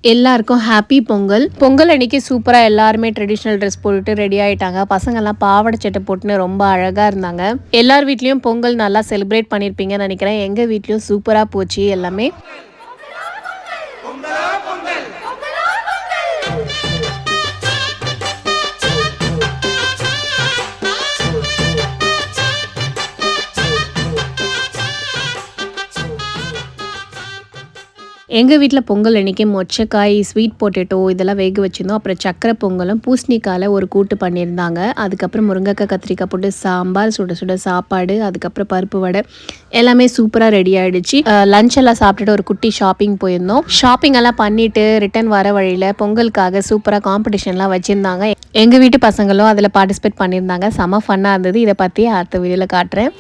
எல்லாருக்கும் ஹாப்பி பொங்கல். பொங்கல் அன்னைக்கு சூப்பராக எல்லாருமே ட்ரெடிஷ்னல் ட்ரெஸ் போட்டுட்டு ரெடி ஆகிட்டாங்க. பசங்கள்லாம் பாவாடை சட்டை போட்டுன்னு ரொம்ப அழகாக இருந்தாங்க. எல்லார் வீட்லேயும் பொங்கல் நல்லா செலிப்ரேட் பண்ணியிருப்பீங்கன்னு நினைக்கிறேன். எங்கள் வீட்லேயும் சூப்பராக போச்சு எல்லாமே. எங்கள் வீட்டில் பொங்கல் அன்றைக்கி மொச்சக்காய், ஸ்வீட் பொட்டேட்டோ இதெல்லாம் வேக வச்சுருந்தோம். அப்புறம் சக்கரை பொங்கலும் பூசணிக்காயில் ஒரு கூட்டு பண்ணியிருந்தாங்க. அதுக்கப்புறம் முருங்கைக்காய், கத்திரிக்காய் போட்டு சாம்பார், சுட சுட சாப்பாடு, அதுக்கப்புறம் பருப்பு வடை எல்லாமே சூப்பராக ரெடி ஆகிடுச்சு. லஞ்ச் எல்லாம் சாப்பிட்டுட்டு ஒரு குட்டி ஷாப்பிங் போயிருந்தோம். ஷாப்பிங் எல்லாம் பண்ணிவிட்டு ரிட்டன் வர வழியில் பொங்கலுக்காக சூப்பராக காம்படிஷன்லாம் வச்சுருந்தாங்க. எங்கள் வீட்டு பசங்களும் அதில் பார்ட்டிசிபேட் பண்ணியிருந்தாங்க. செம ஃபன்னாக இருந்தது. இதை பற்றி அடுத்த வீடியோவில் காட்டுறேன்.